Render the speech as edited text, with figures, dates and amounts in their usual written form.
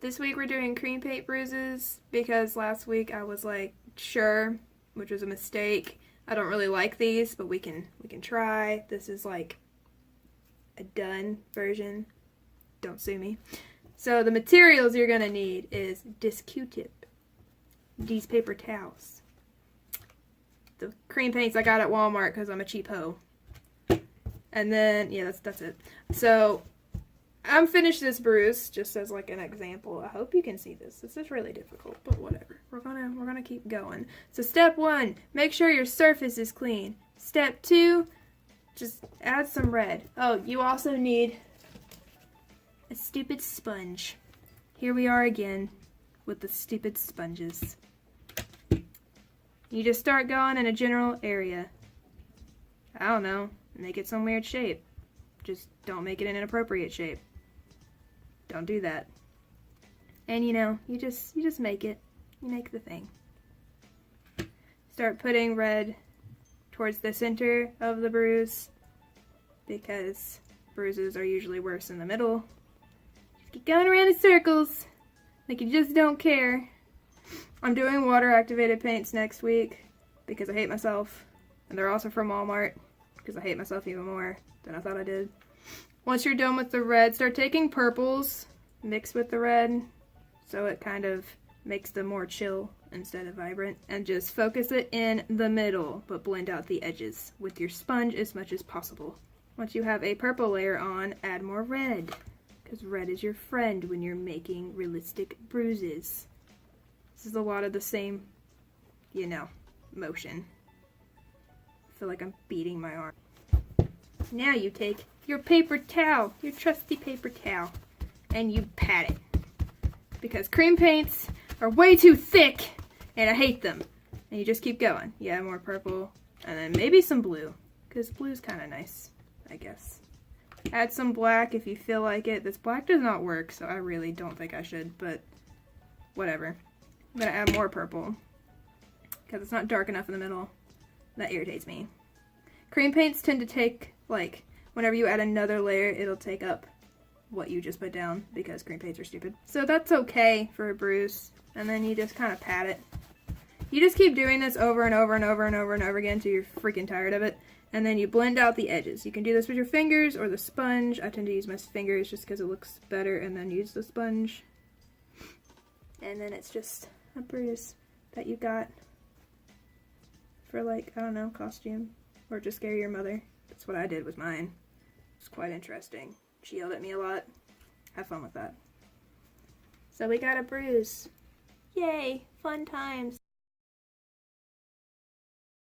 This week we're doing cream paint bruises because last week I was like, sure, which was a mistake. I don't really like these, but we can try. This is like a done version. Don't sue me. So the materials you're gonna need is this Q-tip, these paper towels, the cream paints I got at Walmart because I'm a cheap hoe, and then yeah, that's it. So I'm finished this bruise just as like an example. I hope you can see this. This is really difficult, but whatever. We're gonna keep going. So step 1, make sure your surface is clean. Step 2, just add some red. Oh, you also need a stupid sponge. Here we are again with the stupid sponges. You just start going in a general area. I don't know, make it some weird shape. Just don't make it an inappropriate shape. Don't do that. And you know, you just make it. You make the thing. Start putting red towards the center of the bruise because bruises are usually worse in the middle. Just keep going around in circles like you just don't care. I'm doing water activated paints next week because I hate myself, and they're also from Walmart because I hate myself even more than I thought I did. Once you're done with the red, start taking purples, mix with the red so it kind of makes them more chill instead of vibrant, and just focus it in the middle but blend out the edges with your sponge as much as possible. Once you have a purple layer on, add more red because red is your friend when you're making realistic bruises. This is a lot of the same, you know, motion. I feel like I'm beating my arm. Now you take your paper towel, your trusty paper towel, and you pat it. Because cream paints are way too thick, and I hate them. And you just keep going. Yeah, more purple, and then maybe some blue, because blue's kind of nice, I guess. Add some black if you feel like it. This black does not work, so I really don't think I should, but whatever. I'm gonna add more purple, because it's not dark enough in the middle. That irritates me. Cream paints tend to take, like, whenever you add another layer, it'll take up what you just put down because cream paints are stupid. So that's okay for a bruise. And then you just kind of pat it. You just keep doing this over and over and over and over and over again until you're freaking tired of it. And then you blend out the edges. You can do this with your fingers or the sponge. I tend to use my fingers just because it looks better, and then use the sponge. And then it's just a bruise that you got for, like, I don't know, costume. Or just scare your mother. That's what I did with mine. It's quite interesting. She yelled at me a lot. Have fun with that. So we got a bruise. Yay! Fun times.